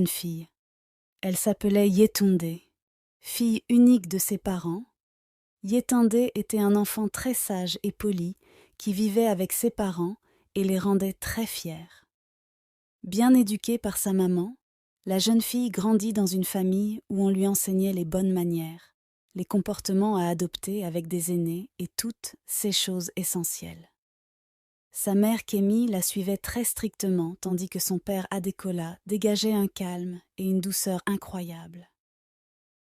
Une fille. Elle s'appelait Yetunde. Fille unique de ses parents, Yetunde était un enfant très sage et poli qui vivait avec ses parents et les rendait très fiers. Bien éduquée par sa maman, la jeune fille grandit dans une famille où on lui enseignait les bonnes manières, les comportements à adopter avec des aînés et toutes ces choses essentielles. Sa mère Kémi la suivait très strictement tandis que son père Adekola dégageait un calme et une douceur incroyables.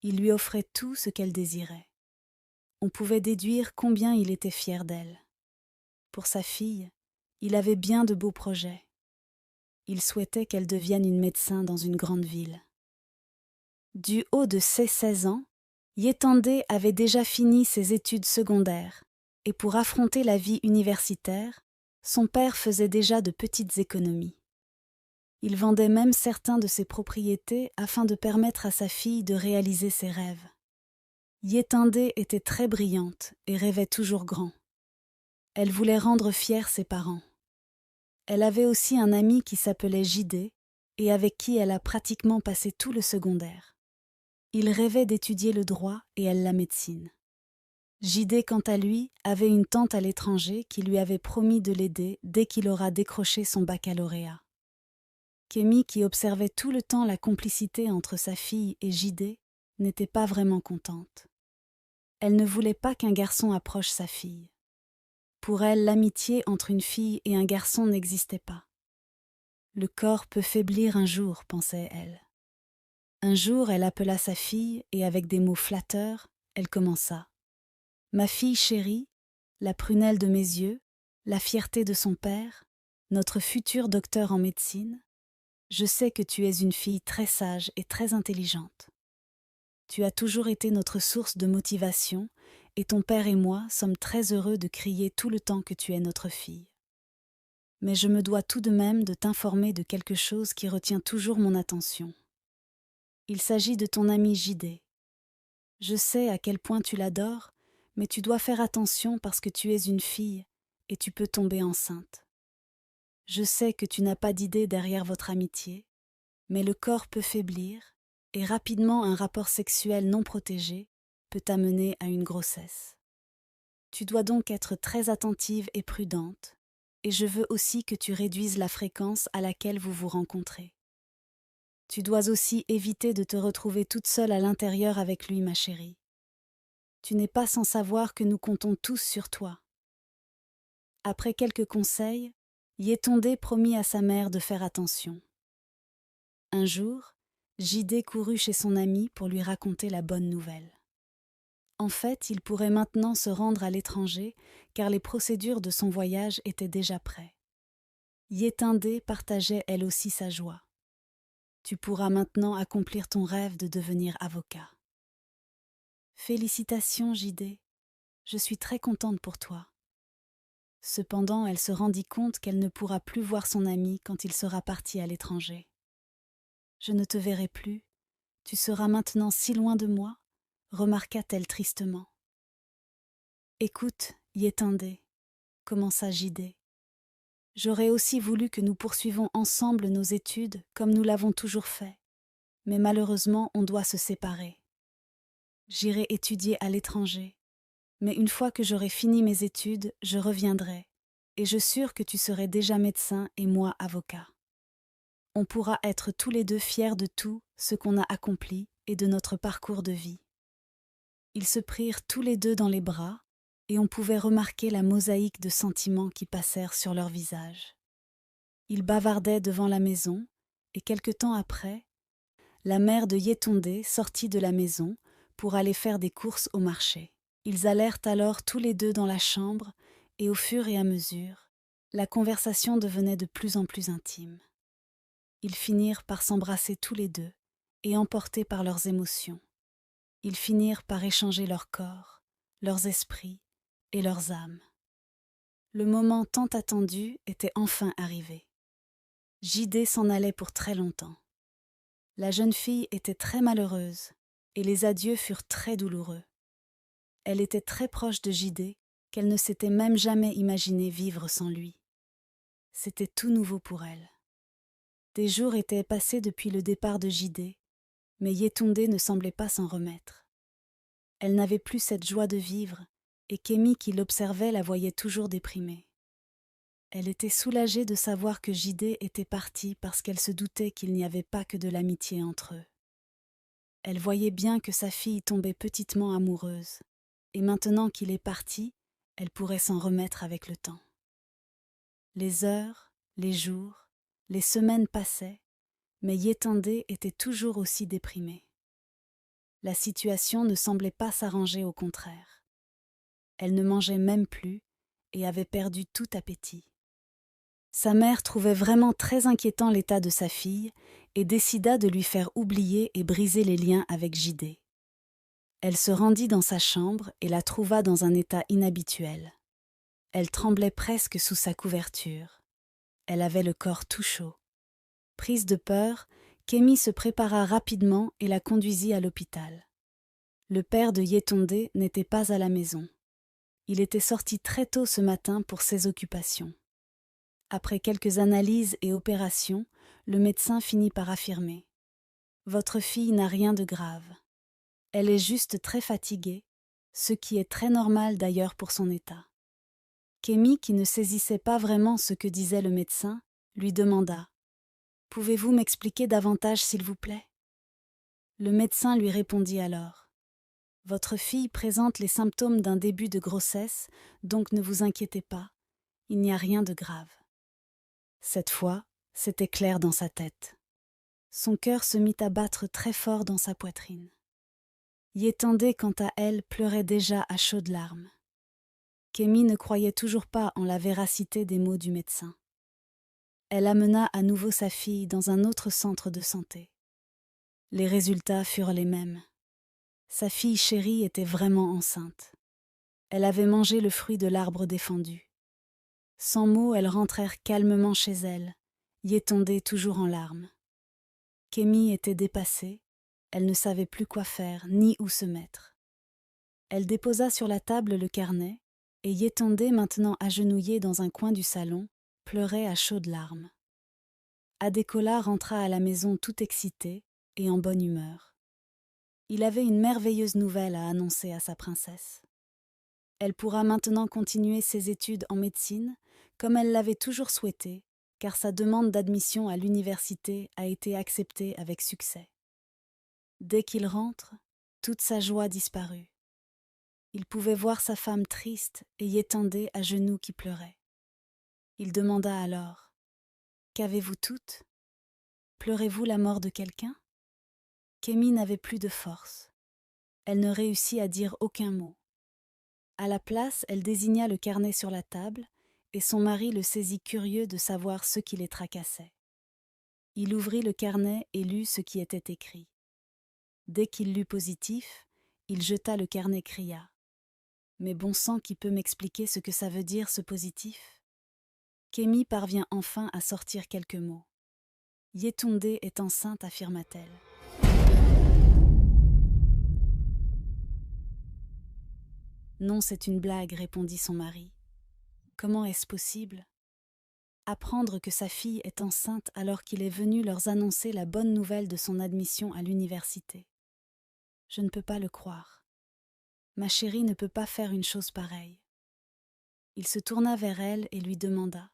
Il lui offrait tout ce qu'elle désirait. On pouvait déduire combien il était fier d'elle. Pour sa fille, il avait bien de beaux projets. Il souhaitait qu'elle devienne une médecin dans une grande ville. Du haut de ses 16 ans, Yetunde avait déjà fini ses études secondaires, et pour affronter la vie universitaire, son père faisait déjà de petites économies. Il vendait même certains de ses propriétés afin de permettre à sa fille de réaliser ses rêves. Yetunde était très brillante et rêvait toujours grand. Elle voulait rendre fiers ses parents. Elle avait aussi un ami qui s'appelait Jide et avec qui elle a pratiquement passé tout le secondaire. Il rêvait d'étudier le droit et elle la médecine. Jide, quant à lui, avait une tante à l'étranger qui lui avait promis de l'aider dès qu'il aura décroché son baccalauréat. Kémi, qui observait tout le temps la complicité entre sa fille et Jide, n'était pas vraiment contente. Elle ne voulait pas qu'un garçon approche sa fille. Pour elle, l'amitié entre une fille et un garçon n'existait pas. Le corps peut faiblir un jour, pensait-elle. Un jour, elle appela sa fille et avec des mots flatteurs, elle commença. « Ma fille chérie, la prunelle de mes yeux, la fierté de son père, notre futur docteur en médecine, je sais que tu es une fille très sage et très intelligente. Tu as toujours été notre source de motivation et ton père et moi sommes très heureux de crier tout le temps que tu es notre fille. Mais je me dois tout de même de t'informer de quelque chose qui retient toujours mon attention. Il s'agit de ton ami Jide. Je sais à quel point tu l'adores, mais tu dois faire attention parce que tu es une fille et tu peux tomber enceinte. Je sais que tu n'as pas d'idée derrière votre amitié, mais le corps peut faiblir et rapidement un rapport sexuel non protégé peut amener à une grossesse. Tu dois donc être très attentive et prudente, et je veux aussi que tu réduises la fréquence à laquelle vous vous rencontrez. Tu dois aussi éviter de te retrouver toute seule à l'intérieur avec lui, ma chérie. Tu n'es pas sans savoir que nous comptons tous sur toi. » Après quelques conseils, Yetunde promit à sa mère de faire attention. Un jour, Jide courut chez son ami pour lui raconter la bonne nouvelle. En fait, il pourrait maintenant se rendre à l'étranger car les procédures de son voyage étaient déjà prêtes. Yetunde partageait elle aussi sa joie. Tu pourras maintenant accomplir ton rêve de devenir avocat. Félicitations, Jide. Je suis très contente pour toi. Cependant, elle se rendit compte qu'elle ne pourra plus voir son ami quand il sera parti à l'étranger. Je ne te verrai plus. Tu seras maintenant si loin de moi, remarqua-t-elle tristement. Écoute, Yetunde, commença Jide. J'aurais aussi voulu que nous poursuivions ensemble nos études comme nous l'avons toujours fait, mais malheureusement on doit se séparer. J'irai étudier à l'étranger, mais une fois que j'aurai fini mes études, je reviendrai, et je suis sûre que tu serais déjà médecin et moi avocat. On pourra être tous les deux fiers de tout ce qu'on a accompli et de notre parcours de vie. Ils se prirent tous les deux dans les bras, et on pouvait remarquer la mosaïque de sentiments qui passèrent sur leurs visages. Ils bavardaient devant la maison, et quelque temps après, la mère de Yetunde sortit de la maison pour aller faire des courses au marché. Ils allèrent alors tous les deux dans la chambre, et au fur et à mesure, la conversation devenait de plus en plus intime. Ils finirent par s'embrasser tous les deux, et emportés par leurs émotions. Ils finirent par échanger leurs corps, leurs esprits et leurs âmes. Le moment tant attendu était enfin arrivé. Jide s'en allait pour très longtemps. La jeune fille était très malheureuse et les adieux furent très douloureux. Elle était très proche de Jide, qu'elle ne s'était même jamais imaginé vivre sans lui. C'était tout nouveau pour elle. Des jours étaient passés depuis le départ de Jidé, mais Yétondé ne semblait pas s'en remettre. Elle n'avait plus cette joie de vivre, et Kémi qui l'observait la voyait toujours déprimée. Elle était soulagée de savoir que Jidé était parti parce qu'elle se doutait qu'il n'y avait pas que de l'amitié entre eux. Elle voyait bien que sa fille tombait petitement amoureuse, et maintenant qu'il est parti, elle pourrait s'en remettre avec le temps. Les heures, les jours, les semaines passaient, mais Yétendé était toujours aussi déprimée. La situation ne semblait pas s'arranger, au contraire. Elle ne mangeait même plus et avait perdu tout appétit. Sa mère trouvait vraiment très inquiétant l'état de sa fille et décida de lui faire oublier et briser les liens avec Jidé. Elle se rendit dans sa chambre et la trouva dans un état inhabituel. Elle tremblait presque sous sa couverture. Elle avait le corps tout chaud. Prise de peur, Kémi se prépara rapidement et la conduisit à l'hôpital. Le père de Yétondé n'était pas à la maison. Il était sorti très tôt ce matin pour ses occupations. Après quelques analyses et opérations, le médecin finit par affirmer : « Votre fille n'a rien de grave. Elle est juste très fatiguée, ce qui est très normal d'ailleurs pour son état. » Kémi, qui ne saisissait pas vraiment ce que disait le médecin, lui demanda : « Pouvez-vous m'expliquer davantage, s'il vous plaît ?» Le médecin lui répondit alors : « Votre fille présente les symptômes d'un début de grossesse, donc ne vous inquiétez pas, il n'y a rien de grave. » Cette fois, c'était clair dans sa tête. Son cœur se mit à battre très fort dans sa poitrine. Yétendé, quant à elle, pleurait déjà à chaudes larmes. Kémi ne croyait toujours pas en la véracité des mots du médecin. Elle amena à nouveau sa fille dans un autre centre de santé. Les résultats furent les mêmes. Sa fille chérie était vraiment enceinte. Elle avait mangé le fruit de l'arbre défendu. Sans mots, elles rentrèrent calmement chez elle, Yétondé toujours en larmes. Kémi était dépassée, elle ne savait plus quoi faire ni où se mettre. Elle déposa sur la table le carnet, et Yétondé, maintenant agenouillée dans un coin du salon, pleurait à chaudes larmes. Adékola rentra à la maison tout excité et en bonne humeur. Il avait une merveilleuse nouvelle à annoncer à sa princesse. Elle pourra maintenant continuer ses études en médecine, comme elle l'avait toujours souhaité, car sa demande d'admission à l'université a été acceptée avec succès. Dès qu'il rentre, toute sa joie disparut. Il pouvait voir sa femme triste et Yétendé à genoux qui pleurait. Il demanda alors : « Qu'avez-vous toutes ? Pleurez-vous la mort de quelqu'un ?» Kémi n'avait plus de force. Elle ne réussit à dire aucun mot. À la place, elle désigna le carnet sur la table, et son mari le saisit curieux de savoir ce qui les tracassait. Il ouvrit le carnet et lut ce qui était écrit. Dès qu'il lut positif, il jeta le carnet et cria : « Mais bon sang, qui peut m'expliquer ce que ça veut dire, ce positif ?» Kémi parvient enfin à sortir quelques mots. « Yétondé est enceinte, affirma-t-elle. » « Non, c'est une blague, répondit son mari. Comment est-ce possible ? Apprendre que sa fille est enceinte alors qu'il est venu leur annoncer la bonne nouvelle de son admission à l'université. Je ne peux pas le croire. Ma chérie ne peut pas faire une chose pareille. » Il se tourna vers elle et lui demanda :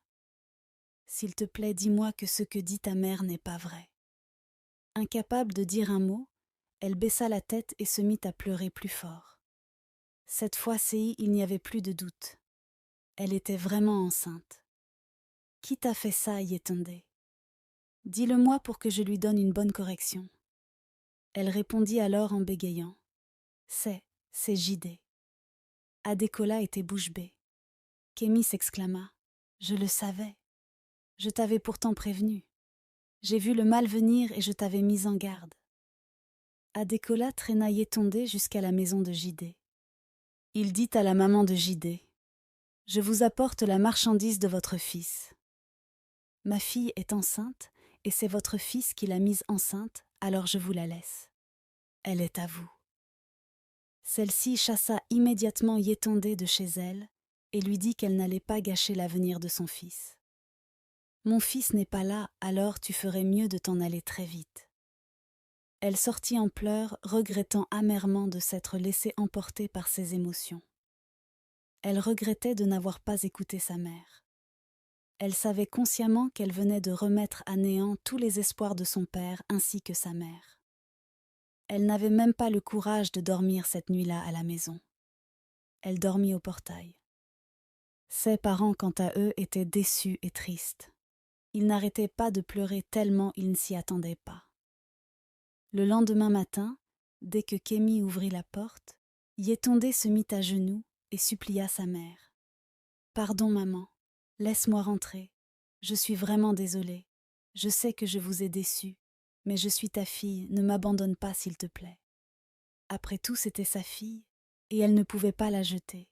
« S'il te plaît, dis-moi que ce que dit ta mère n'est pas vrai. » Incapable de dire un mot, elle baissa la tête et se mit à pleurer plus fort. Cette fois-ci, il n'y avait plus de doute. Elle était vraiment enceinte. « Qui t'a fait ça, Yétondé ? Dis-le-moi pour que je lui donne une bonne correction. » Elle répondit alors en bégayant : « C'est Jidé. » Adékola était bouche bée. Kémi s'exclama : « Je le savais. Je t'avais pourtant prévenu. J'ai vu le mal venir et je t'avais mis en garde. » Adékola traîna Yétondé jusqu'à la maison de Jidé. Il dit à la maman de Jidé : « Je vous apporte la marchandise de votre fils. Ma fille est enceinte et c'est votre fils qui l'a mise enceinte, alors je vous la laisse. Elle est à vous. » Celle-ci chassa immédiatement Yétondé de chez elle et lui dit qu'elle n'allait pas gâcher l'avenir de son fils. Mon fils n'est pas là, alors tu ferais mieux de t'en aller très vite. Elle sortit en pleurs, regrettant amèrement de s'être laissée emporter par ses émotions. Elle regrettait de n'avoir pas écouté sa mère. Elle savait consciemment qu'elle venait de remettre à néant tous les espoirs de son père ainsi que sa mère. Elle n'avait même pas le courage de dormir cette nuit-là à la maison. Elle dormit au portail. Ses parents, quant à eux, étaient déçus et tristes. Ils n'arrêtaient pas de pleurer tellement ils ne s'y attendaient pas. Le lendemain matin, dès que Kémy ouvrit la porte, Yétondé se mit à genoux et supplia sa mère. « Pardon, maman, laisse-moi rentrer. Je suis vraiment désolée. Je sais que je vous ai déçue, mais je suis ta fille, ne m'abandonne pas s'il te plaît. » Après tout, c'était sa fille, et elle ne pouvait pas la jeter.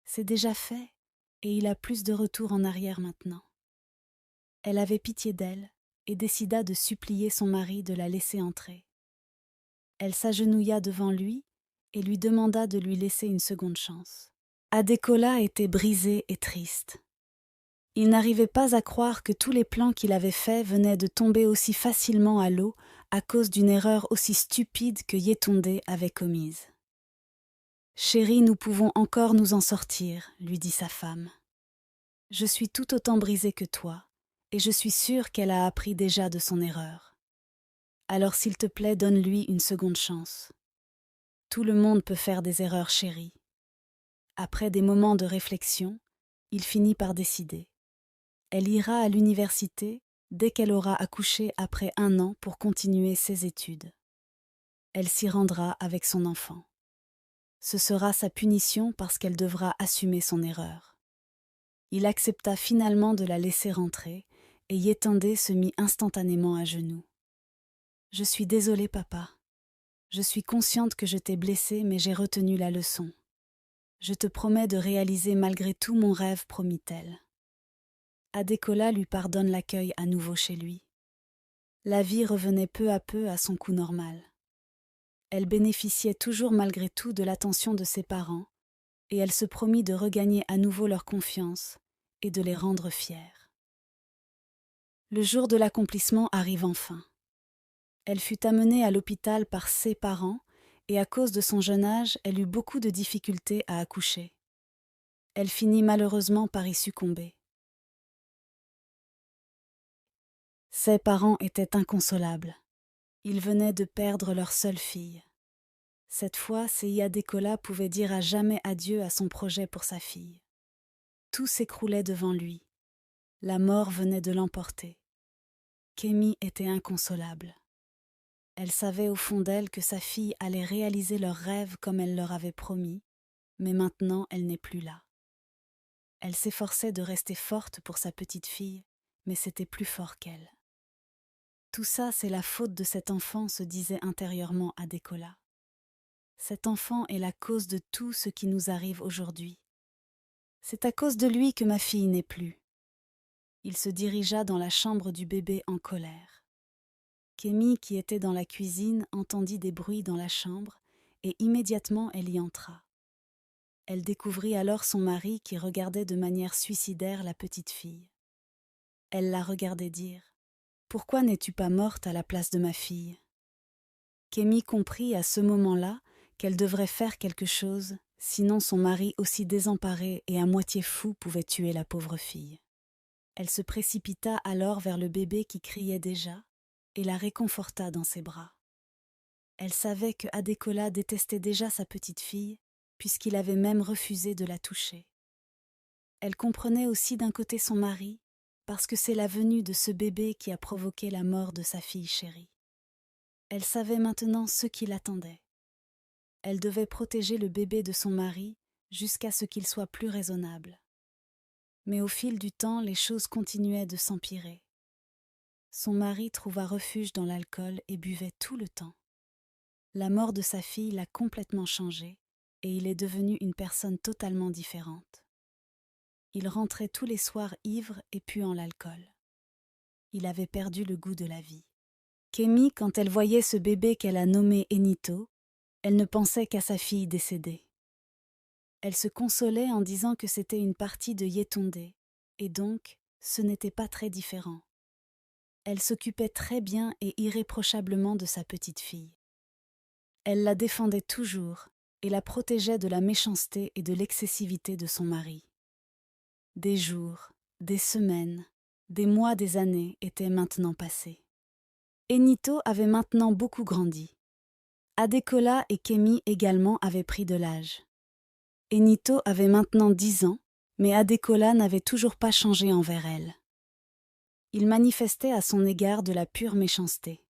C'est déjà fait, et il a plus de retour en arrière maintenant. Elle avait pitié d'elle et décida de supplier son mari de la laisser entrer. Elle s'agenouilla devant lui et lui demanda de lui laisser une seconde chance. Adékola était brisé et triste. Il n'arrivait pas à croire que tous les plans qu'il avait faits venaient de tomber aussi facilement à l'eau à cause d'une erreur aussi stupide que Yétondé avait commise. « Chérie, nous pouvons encore nous en sortir, lui dit sa femme. Je suis tout autant brisée que toi, et je suis sûre qu'elle a appris déjà de son erreur. Alors s'il te plaît, donne-lui une seconde chance. Tout le monde peut faire des erreurs, chérie. » Après des moments de réflexion, il finit par décider. Elle ira à l'université dès qu'elle aura accouché après 1 an pour continuer ses études. Elle s'y rendra avec son enfant. Ce sera sa punition parce qu'elle devra assumer son erreur. Il accepta finalement de la laisser rentrer et Yétondé se mit instantanément à genoux. « Je suis désolée, papa. Je suis consciente que je t'ai blessée, mais j'ai retenu la leçon. Je te promets de réaliser malgré tout mon rêve, promit-elle. » Adékola lui pardonne l'accueil à nouveau chez lui. La vie revenait peu à peu à son cours normal. Elle bénéficiait toujours malgré tout de l'attention de ses parents, et elle se promit de regagner à nouveau leur confiance et de les rendre fiers. Le jour de l'accomplissement arrive enfin. Elle fut amenée à l'hôpital par ses parents, et à cause de son jeune âge, elle eut beaucoup de difficultés à accoucher. Elle finit malheureusement par y succomber. Ses parents étaient inconsolables. Ils venaient de perdre leur seule fille. Cette fois, Seyi Adékola pouvait dire à jamais adieu à son projet pour sa fille. Tout s'écroulait devant lui. La mort venait de l'emporter. Kémy était inconsolable. Elle savait au fond d'elle que sa fille allait réaliser leurs rêves comme elle leur avait promis, mais maintenant elle n'est plus là. Elle s'efforçait de rester forte pour sa petite fille, mais c'était plus fort qu'elle. Tout ça, c'est la faute de cet enfant, se disait intérieurement Adékola. Cet enfant est la cause de tout ce qui nous arrive aujourd'hui. C'est à cause de lui que ma fille n'est plus. Il se dirigea dans la chambre du bébé en colère. Kémy, qui était dans la cuisine, entendit des bruits dans la chambre et immédiatement elle y entra. Elle découvrit alors son mari qui regardait de manière suicidaire la petite fille. Elle la regardait dire « Pourquoi n'es-tu pas morte à la place de ma fille ?» Kémy comprit à ce moment-là qu'elle devrait faire quelque chose, sinon son mari aussi désemparé et à moitié fou pouvait tuer la pauvre fille. Elle se précipita alors vers le bébé qui criait déjà et la réconforta dans ses bras. Elle savait que Adékola détestait déjà sa petite fille, puisqu'il avait même refusé de la toucher. Elle comprenait aussi d'un côté son mari, parce que c'est la venue de ce bébé qui a provoqué la mort de sa fille chérie. Elle savait maintenant ce qui l'attendait. Elle devait protéger le bébé de son mari jusqu'à ce qu'il soit plus raisonnable. Mais au fil du temps, les choses continuaient de s'empirer. Son mari trouva refuge dans l'alcool et buvait tout le temps. La mort de sa fille l'a complètement changé et il est devenu une personne totalement différente. Il rentrait tous les soirs ivre et puant l'alcool. Il avait perdu le goût de la vie. Kémy, quand elle voyait ce bébé qu'elle a nommé Enito, elle ne pensait qu'à sa fille décédée. Elle se consolait en disant que c'était une partie de Yétondé, et donc ce n'était pas très différent. Elle s'occupait très bien et irréprochablement de sa petite fille. Elle la défendait toujours et la protégeait de la méchanceté et de l'excessivité de son mari. Des jours, des semaines, des mois, des années étaient maintenant passés. Enito avait maintenant beaucoup grandi. Adekola et Kemi également avaient pris de l'âge. Enito avait maintenant 10 ans, mais Adekola n'avait toujours pas changé envers elle. Il manifestait à son égard de la pure méchanceté.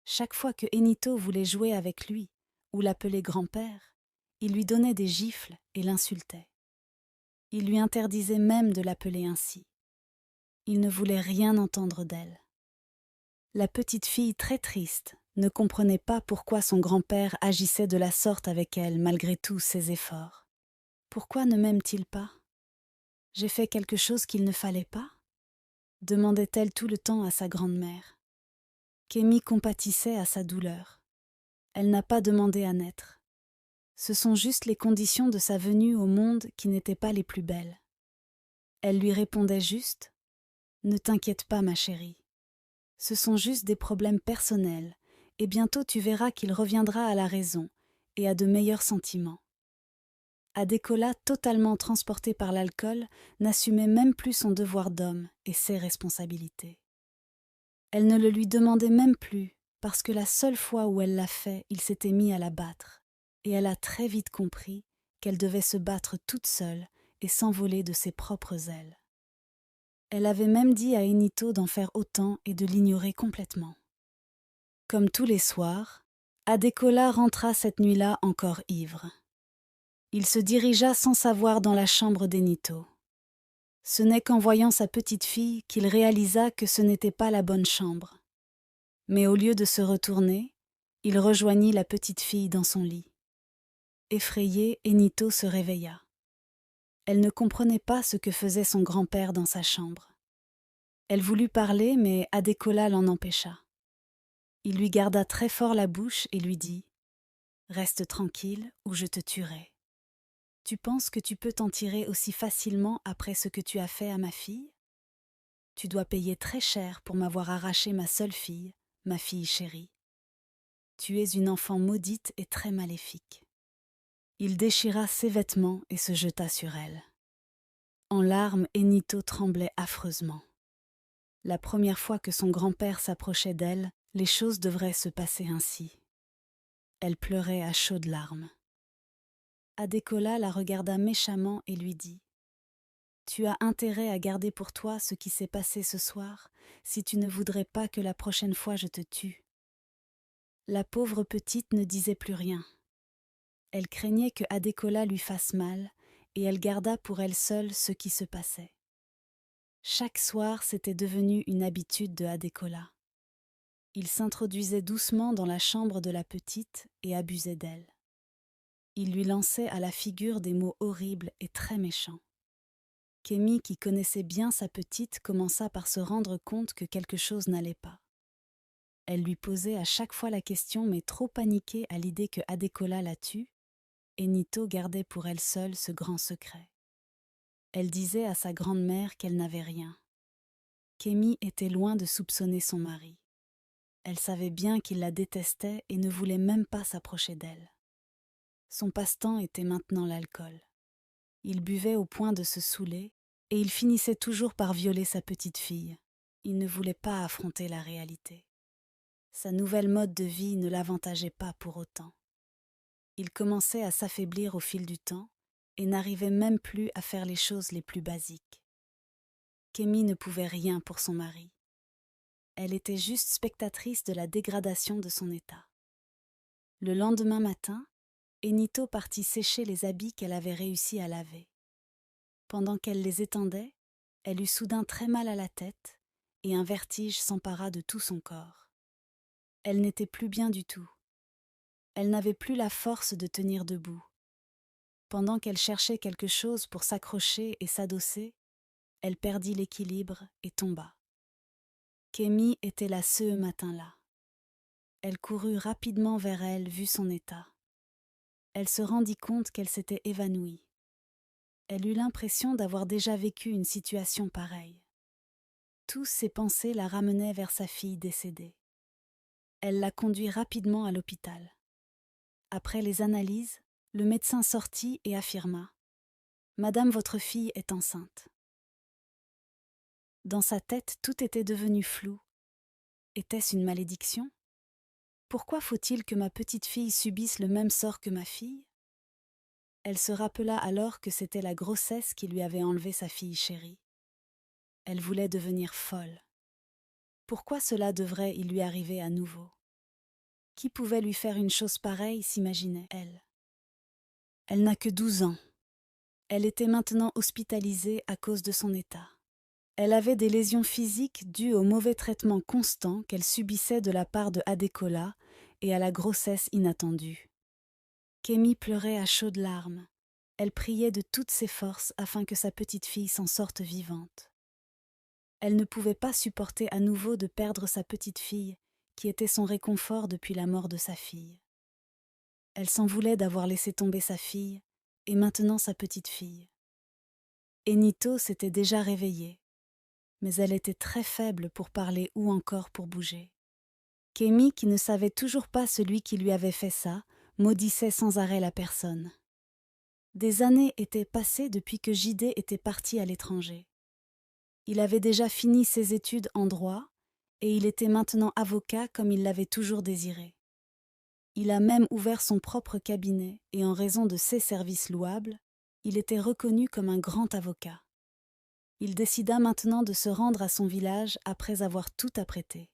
Chaque fois que Enito voulait jouer avec lui ou l'appelait grand-père, il lui donnait des gifles et l'insultait. Il lui interdisait même de l'appeler ainsi. Il ne voulait rien entendre d'elle. La petite fille, très triste, ne comprenait pas pourquoi son grand-père agissait de la sorte avec elle malgré tous ses efforts. Pourquoi ne m'aime-t-il pas? J'ai fait quelque chose qu'il ne fallait pas? Demandait-elle tout le temps à sa grand-mère. Kemi compatissait à sa douleur. Elle n'a pas demandé à naître. Ce sont juste les conditions de sa venue au monde qui n'étaient pas les plus belles. Elle lui répondait juste « Ne t'inquiète pas, ma chérie. Ce sont juste des problèmes personnels, et bientôt tu verras qu'il reviendra à la raison et à de meilleurs sentiments. » Adekola, totalement transportée par l'alcool, n'assumait même plus son devoir d'homme et ses responsabilités. Elle ne le lui demandait même plus, parce que la seule fois où elle l'a fait, il s'était mis à la battre, et elle a très vite compris qu'elle devait se battre toute seule et s'envoler de ses propres ailes. Elle avait même dit à Enito d'en faire autant et de l'ignorer complètement. Comme tous les soirs, Adekola rentra cette nuit-là encore ivre. Il se dirigea sans savoir dans la chambre d'Enito. Ce n'est qu'en voyant sa petite fille qu'il réalisa que ce n'était pas la bonne chambre. Mais au lieu de se retourner, il rejoignit la petite fille dans son lit. Effrayée, Enito se réveilla. Elle ne comprenait pas ce que faisait son grand-père dans sa chambre. Elle voulut parler, mais Adekola l'en empêcha. Il lui garda très fort la bouche et lui dit « Reste tranquille ou je te tuerai. Tu penses que tu peux t'en tirer aussi facilement après ce que tu as fait à ma fille? Tu dois payer très cher pour m'avoir arraché ma seule fille, ma fille chérie. Tu es une enfant maudite et très maléfique. » Il déchira ses vêtements et se jeta sur elle. En larmes, Enito tremblait affreusement. La première fois que son grand-père s'approchait d'elle, les choses devraient se passer ainsi. Elle pleurait à chaudes larmes. Adekola la regarda méchamment et lui dit « Tu as intérêt à garder pour toi ce qui s'est passé ce soir, si tu ne voudrais pas que la prochaine fois je te tue. » La pauvre petite ne disait plus rien. Elle craignait que Adekola lui fasse mal, et elle garda pour elle seule ce qui se passait. Chaque soir, c'était devenu une habitude de Adekola. Il s'introduisait doucement dans la chambre de la petite et abusait d'elle. Il lui lançait à la figure des mots horribles et très méchants. Kemi, qui connaissait bien sa petite, commença par se rendre compte que quelque chose n'allait pas. Elle lui posait à chaque fois la question, mais trop paniquée à l'idée que Adekola la tue, Enito gardait pour elle seule ce grand secret. Elle disait à sa grande-mère qu'elle n'avait rien. Kemi était loin de soupçonner son mari. Elle savait bien qu'il la détestait et ne voulait même pas s'approcher d'elle. Son passe-temps était maintenant l'alcool. Il buvait au point de se saouler et il finissait toujours par violer sa petite fille. Il ne voulait pas affronter la réalité. Sa nouvelle mode de vie ne l'avantageait pas pour autant. Il commençait à s'affaiblir au fil du temps et n'arrivait même plus à faire les choses les plus basiques. Kemi ne pouvait rien pour son mari. Elle était juste spectatrice de la dégradation de son état. Le lendemain matin, Enito partit sécher les habits qu'elle avait réussi à laver. Pendant qu'elle les étendait, elle eut soudain très mal à la tête et un vertige s'empara de tout son corps. Elle n'était plus bien du tout. Elle n'avait plus la force de tenir debout. Pendant qu'elle cherchait quelque chose pour s'accrocher et s'adosser, elle perdit l'équilibre et tomba. Kemi était là ce matin-là. Elle courut rapidement vers elle, vu son état. Elle se rendit compte qu'elle s'était évanouie. Elle eut l'impression d'avoir déjà vécu une situation pareille. Toutes ses pensées la ramenaient vers sa fille décédée. Elle la conduit rapidement à l'hôpital. Après les analyses, le médecin sortit et affirma : « Madame, votre fille est enceinte. » Dans sa tête, tout était devenu flou. Était-ce une malédiction ? Pourquoi faut-il que ma petite fille subisse le même sort que ma fille ? Elle se rappela alors que c'était la grossesse qui lui avait enlevé sa fille chérie. Elle voulait devenir folle. Pourquoi cela devrait-il lui arriver à nouveau ? Qui pouvait lui faire une chose pareille, s'imaginait-elle ? Elle n'a que 12 ans. Elle était maintenant hospitalisée à cause de son état. Elle avait des lésions physiques dues au mauvais traitement constant qu'elle subissait de la part de Adekola et à la grossesse inattendue. Kémi pleurait à chaudes larmes. Elle priait de toutes ses forces afin que sa petite fille s'en sorte vivante. Elle ne pouvait pas supporter à nouveau de perdre sa petite fille, qui était son réconfort depuis la mort de sa fille. Elle s'en voulait d'avoir laissé tomber sa fille, et maintenant sa petite fille. Enito s'était déjà réveillée, mais elle était très faible pour parler ou encore pour bouger. Kémi, qui ne savait toujours pas celui qui lui avait fait ça, maudissait sans arrêt la personne. Des années étaient passées depuis que Jidé était parti à l'étranger. Il avait déjà fini ses études en droit et il était maintenant avocat comme il l'avait toujours désiré. Il a même ouvert son propre cabinet et en raison de ses services louables, il était reconnu comme un grand avocat. Il décida maintenant de se rendre à son village après avoir tout apprêté.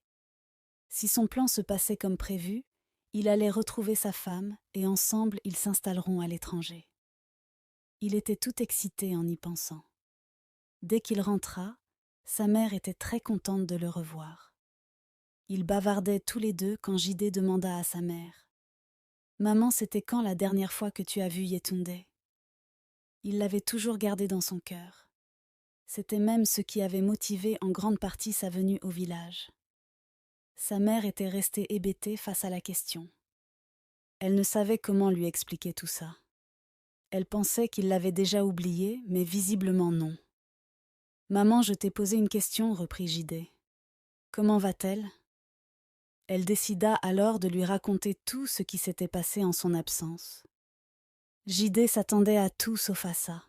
Si son plan se passait comme prévu, il allait retrouver sa femme et ensemble ils s'installeront à l'étranger. Il était tout excité en y pensant. Dès qu'il rentra, sa mère était très contente de le revoir. Ils bavardaient tous les deux quand Jidé demanda à sa mère : « Maman, c'était quand la dernière fois que tu as vu Yetunde ?» Il l'avait toujours gardé dans son cœur. C'était même ce qui avait motivé en grande partie sa venue au village. Sa mère était restée hébétée face à la question. Elle ne savait comment lui expliquer tout ça. Elle pensait qu'il l'avait déjà oublié, mais visiblement non. « Maman, je t'ai posé une question, reprit Jidé. Comment va-t-elle ? » Elle décida alors de lui raconter tout ce qui s'était passé en son absence. Jidé s'attendait à tout sauf à ça.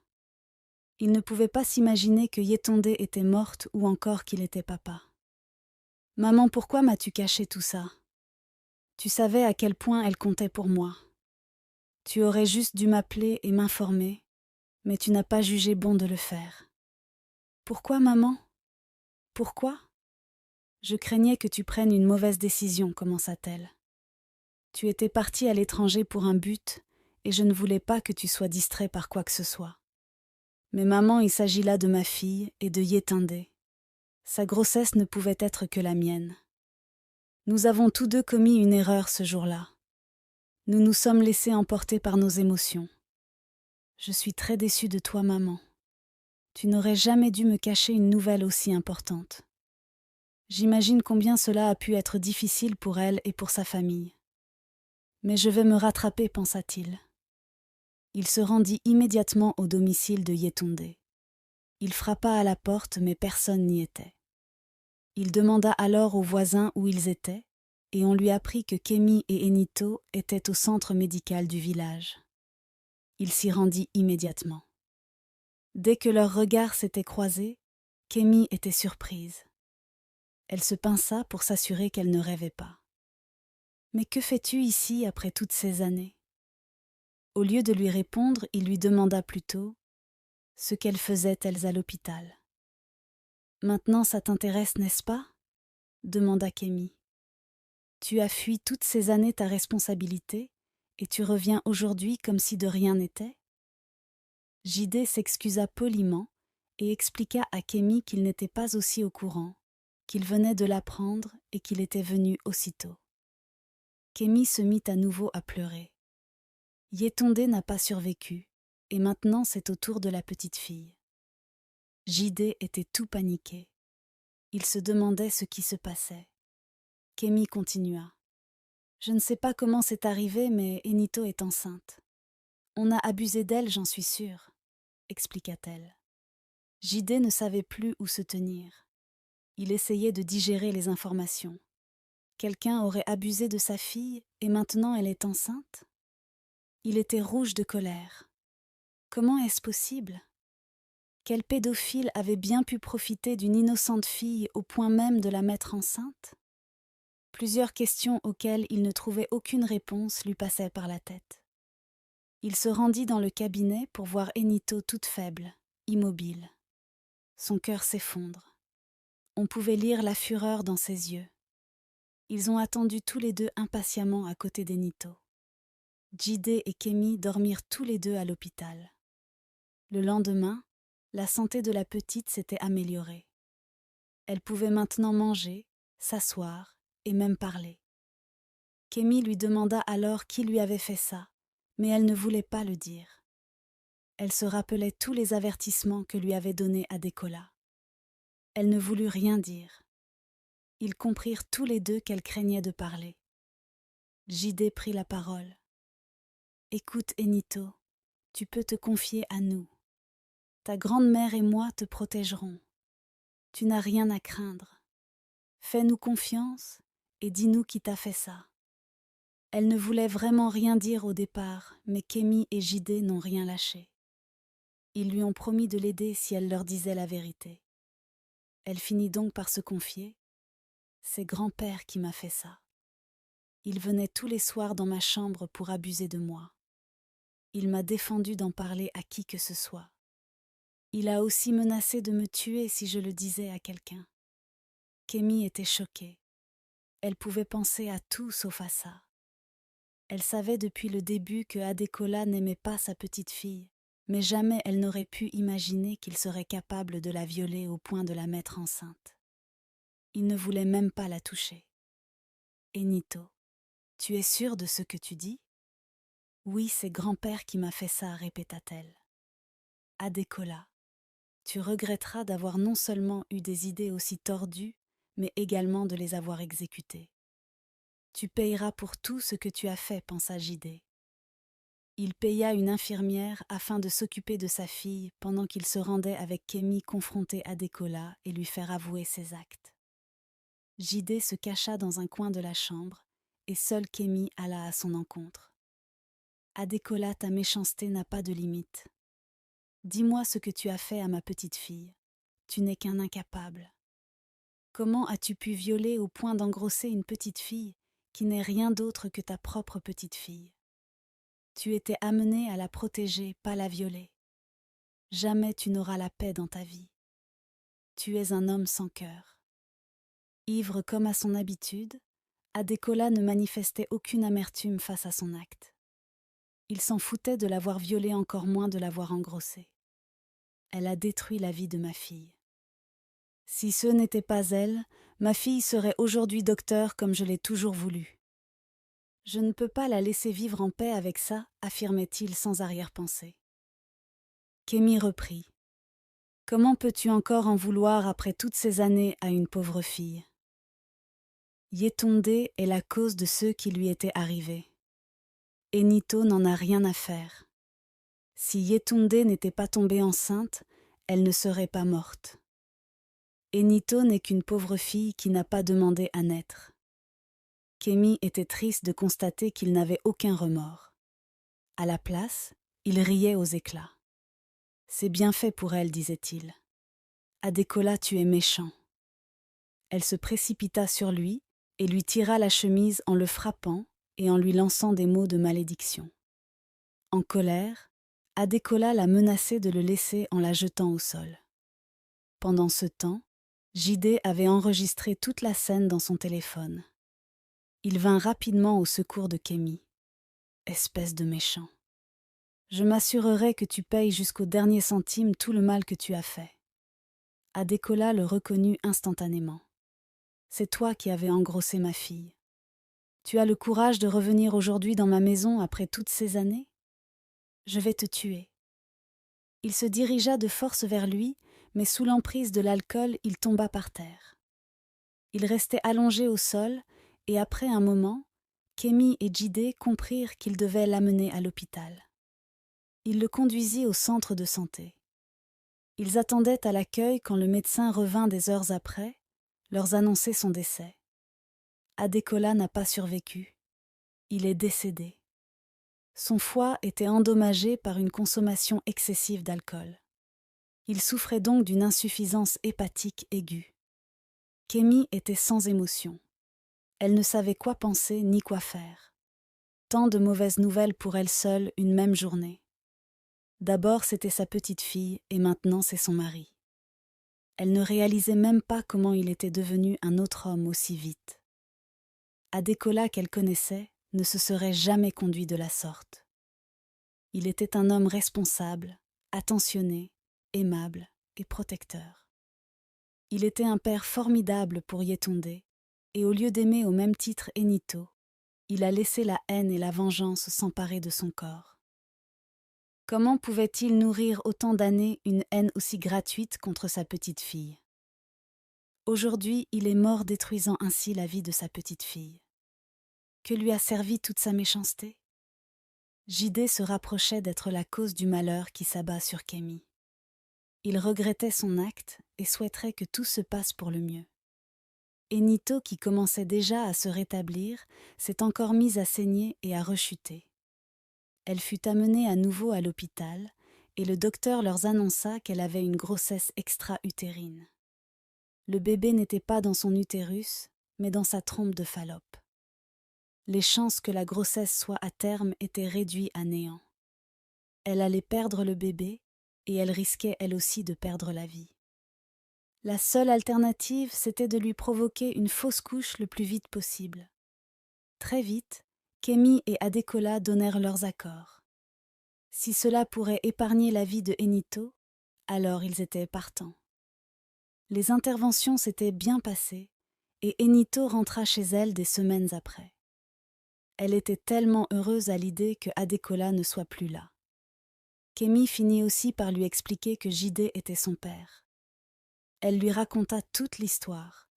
Il ne pouvait pas s'imaginer que Yetunde était morte ou encore qu'il était papa. « Maman, pourquoi m'as-tu caché tout ça ? Tu savais à quel point elle comptait pour moi. Tu aurais juste dû m'appeler et m'informer, mais tu n'as pas jugé bon de le faire. Pourquoi, maman ? Pourquoi ? Je craignais que tu prennes une mauvaise décision, commença-t-elle. Tu étais parti à l'étranger pour un but, et je ne voulais pas que tu sois distrait par quoi que ce soit. Mais maman, il s'agit là de ma fille et de Yetunde. Sa grossesse ne pouvait être que la mienne. Nous avons tous deux commis une erreur ce jour-là. Nous nous sommes laissés emporter par nos émotions. Je suis très déçue de toi, maman. Tu n'aurais jamais dû me cacher une nouvelle aussi importante. J'imagine combien cela a pu être difficile pour elle et pour sa famille. Mais je vais me rattraper, pensa-t-il. Il se rendit immédiatement au domicile de Yetunde. Il frappa à la porte, mais personne n'y était. Il demanda alors aux voisins où ils étaient, et on lui apprit que Kémi et Enito étaient au centre médical du village. Il s'y rendit immédiatement. Dès que leurs regards s'étaient croisés, Kémi était surprise. Elle se pinça pour s'assurer qu'elle ne rêvait pas. « Mais que fais-tu ici après toutes ces années ?» Au lieu de lui répondre, il lui demanda plutôt ce qu'elles faisaient-elles à l'hôpital. « Maintenant ça t'intéresse, n'est-ce pas ? » demanda Kémi. « Tu as fui toutes ces années ta responsabilité et tu reviens aujourd'hui comme si de rien n'était ?» Jidé s'excusa poliment et expliqua à Kémi qu'il n'était pas aussi au courant, qu'il venait de l'apprendre et qu'il était venu aussitôt. Kémi se mit à nouveau à pleurer. Yetunde n'a pas survécu, et maintenant c'est au tour de la petite fille. Jidé était tout paniqué. Il se demandait ce qui se passait. Kémi continua. « Je ne sais pas comment c'est arrivé, mais Enito est enceinte. On a abusé d'elle, j'en suis sûre, expliqua-t-elle. Jidé ne savait plus où se tenir. Il essayait de digérer les informations. Quelqu'un aurait abusé de sa fille et maintenant elle est enceinte? Il était rouge de colère. Comment est-ce possible? Quel pédophile avait bien pu profiter d'une innocente fille au point même de la mettre enceinte? Plusieurs questions auxquelles il ne trouvait aucune réponse lui passaient par la tête. Il se rendit dans le cabinet pour voir Enito toute faible, immobile. Son cœur s'effondre. On pouvait lire la fureur dans ses yeux. Ils ont attendu tous les deux impatiemment à côté d'Enito. Jide et Kemi dormirent tous les deux à l'hôpital. Le lendemain, la santé de la petite s'était améliorée. Elle pouvait maintenant manger, s'asseoir et même parler. Kemi lui demanda alors qui lui avait fait ça, mais elle ne voulait pas le dire. Elle se rappelait tous les avertissements que lui avait donnés Adekola. Elle ne voulut rien dire. Ils comprirent tous les deux qu'elle craignait de parler. Jide prit la parole. « Écoute, Enito, tu peux te confier à nous. Ta grande-mère et moi te protégerons. Tu n'as rien à craindre. Fais-nous confiance et dis-nous qui t'a fait ça. » Elle ne voulait vraiment rien dire au départ, mais Kemi et Jide n'ont rien lâché. Ils lui ont promis de l'aider si elle leur disait la vérité. Elle finit donc par se confier. « C'est grand-père qui m'a fait ça. Il venait tous les soirs dans ma chambre pour abuser de moi. Il m'a défendu d'en parler à qui que ce soit. Il a aussi menacé de me tuer si je le disais à quelqu'un. » Kemi était choquée. Elle pouvait penser à tout sauf à ça. Elle savait depuis le début que Adekola n'aimait pas sa petite fille, mais jamais elle n'aurait pu imaginer qu'il serait capable de la violer au point de la mettre enceinte. Il ne voulait même pas la toucher. « Enito, tu es sûre de ce que tu dis ? » ?»« Oui, c'est grand-père qui m'a fait ça, » répéta-t-elle. « Adekola, tu regretteras d'avoir non seulement eu des idées aussi tordues, mais également de les avoir exécutées. Tu payeras pour tout ce que tu as fait, pensa Jide. Il paya une infirmière afin de s'occuper de sa fille pendant qu'il se rendait avec Kemi confronter Adekola et lui faire avouer ses actes. Jide se cacha dans un coin de la chambre et seule Kemi alla à son encontre. « Adekola, ta méchanceté n'a pas de limite. Dis-moi ce que tu as fait à ma petite fille. Tu n'es qu'un incapable. Comment as-tu pu violer au point d'engrosser une petite fille qui n'est rien d'autre que ta propre petite fille? Tu étais amené à la protéger, pas la violer. Jamais tu n'auras la paix dans ta vie. Tu es un homme sans cœur. » Ivre comme à son habitude, Adekola ne manifestait aucune amertume face à son acte. Il s'en foutait de l'avoir violée, encore moins de l'avoir engrossée. « Elle a détruit la vie de ma fille. Si ce n'était pas elle, ma fille serait aujourd'hui docteur comme je l'ai toujours voulu. Je ne peux pas la laisser vivre en paix avec ça, » affirmait-il sans arrière-pensée. Kemi reprit. « Comment peux-tu encore en vouloir après toutes ces années à une pauvre fille ? Yetunde est la cause de ce qui lui était arrivé. Enito n'en a rien à faire. Si Yetunde n'était pas tombée enceinte, elle ne serait pas morte. Enito n'est qu'une pauvre fille qui n'a pas demandé à naître. » Kemi était triste de constater qu'il n'avait aucun remords. À la place, il riait aux éclats. « C'est bien fait pour elle, disait-il. Adekola, tu es méchant. » Elle se précipita sur lui et lui tira la chemise en le frappant et en lui lançant des mots de malédiction. En colère, Adekola la menaçait de le laisser en la jetant au sol. Pendant ce temps, Jide avait enregistré toute la scène dans son téléphone. Il vint rapidement au secours de Kemi. « Espèce de méchant. Je m'assurerai que tu payes jusqu'au dernier centime tout le mal que tu as fait. » Adekola le reconnut instantanément. « C'est toi qui avais engrossé ma fille. Tu as le courage de revenir aujourd'hui dans ma maison après toutes ces années ? Je vais te tuer. » Il se dirigea de force vers lui, mais sous l'emprise de l'alcool, il tomba par terre. Il restait allongé au sol, et après un moment, Kemi et Jide comprirent qu'ils devaient l'amener à l'hôpital. Il le conduisit au centre de santé. Ils attendaient à l'accueil quand le médecin revint des heures après, leur annoncer son décès. Adekola n'a pas survécu. Il est décédé. Son foie était endommagé par une consommation excessive d'alcool. Il souffrait donc d'une insuffisance hépatique aiguë. Kemi était sans émotion. Elle ne savait quoi penser ni quoi faire. Tant de mauvaises nouvelles pour elle seule une même journée. D'abord c'était sa petite fille et maintenant c'est son mari. Elle ne réalisait même pas comment il était devenu un autre homme aussi vite. Adekola qu'elle connaissait ne se serait jamais conduit de la sorte. Il était un homme responsable, attentionné, aimable et protecteur. Il était un père formidable pour Yetunde, et au lieu d'aimer au même titre Enito, il a laissé la haine et la vengeance s'emparer de son corps. Comment pouvait-il nourrir autant d'années une haine aussi gratuite contre sa petite fille? Aujourd'hui, il est mort détruisant ainsi la vie de sa petite fille. Que lui a servi toute sa méchanceté? Jide se rapprochait d'être la cause du malheur qui s'abat sur Kemi. Il regrettait son acte et souhaiterait que tout se passe pour le mieux. Enito, qui commençait déjà à se rétablir, s'est encore mise à saigner et à rechuter. Elle fut amenée à nouveau à l'hôpital et le docteur leur annonça qu'elle avait une grossesse extra-utérine. Le bébé n'était pas dans son utérus, mais dans sa trompe de Fallope. Les chances que la grossesse soit à terme étaient réduites à néant. Elle allait perdre le bébé et elle risquait elle aussi de perdre la vie. La seule alternative, c'était de lui provoquer une fausse couche le plus vite possible. Très vite, Kemi et Adekola donnèrent leurs accords. Si cela pourrait épargner la vie de Enito, alors ils étaient partants. Les interventions s'étaient bien passées et Enito rentra chez elle des semaines après. Elle était tellement heureuse à l'idée que Adekola ne soit plus là. Kemi finit aussi par lui expliquer que Jide était son père. Elle lui raconta toute l'histoire,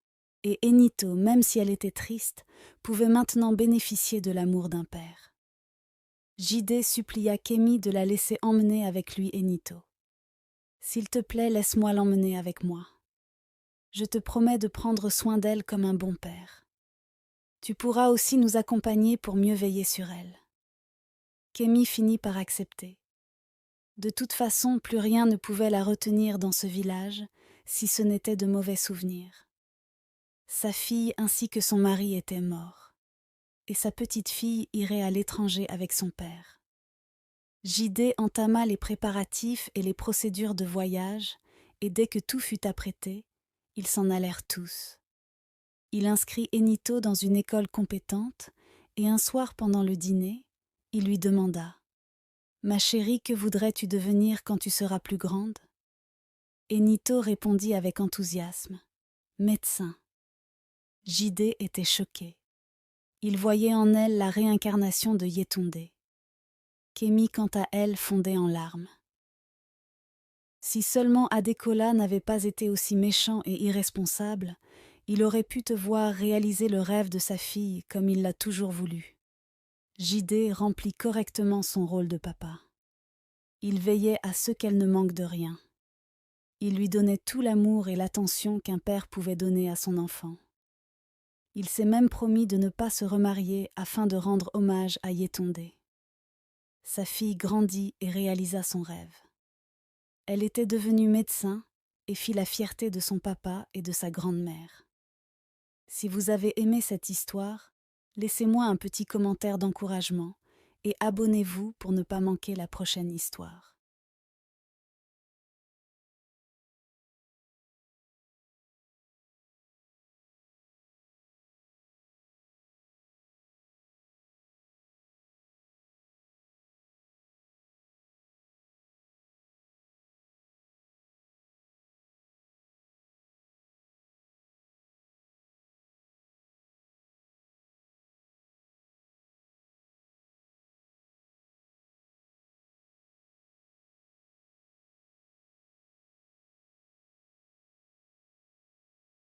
et Enito, même si elle était triste, pouvait maintenant bénéficier de l'amour d'un père. Jide supplia Kemi de la laisser emmener avec lui Enito. « S'il te plaît, laisse-moi l'emmener avec moi. Je te promets de prendre soin d'elle comme un bon père. Tu pourras aussi nous accompagner pour mieux veiller sur elle. » Kemi finit par accepter. De toute façon, plus rien ne pouvait la retenir dans ce village, si ce n'était de mauvais souvenirs. Sa fille ainsi que son mari étaient morts, et sa petite fille irait à l'étranger avec son père. Jide entama les préparatifs et les procédures de voyage, et dès que tout fut apprêté, ils s'en allèrent tous. Il inscrit Enito dans une école compétente, et un soir pendant le dîner, il lui demanda « Ma chérie, que voudrais-tu devenir quand tu seras plus grande ?» Enito répondit avec enthousiasme « Médecin ». Jide était choqué. Il voyait en elle la réincarnation de Yetunde. Kemi, quant à elle, fondait en larmes. Si seulement Adekola n'avait pas été aussi méchant et irresponsable, il aurait pu te voir réaliser le rêve de sa fille comme il l'a toujours voulu. Jide remplit correctement son rôle de papa. Il veillait à ce qu'elle ne manque de rien. Il lui donnait tout l'amour et l'attention qu'un père pouvait donner à son enfant. Il s'est même promis de ne pas se remarier afin de rendre hommage à Yetunde. Sa fille grandit et réalisa son rêve. Elle était devenue médecin et fit la fierté de son papa et de sa grand-mère. Si vous avez aimé cette histoire, laissez-moi un petit commentaire d'encouragement et abonnez-vous pour ne pas manquer la prochaine histoire.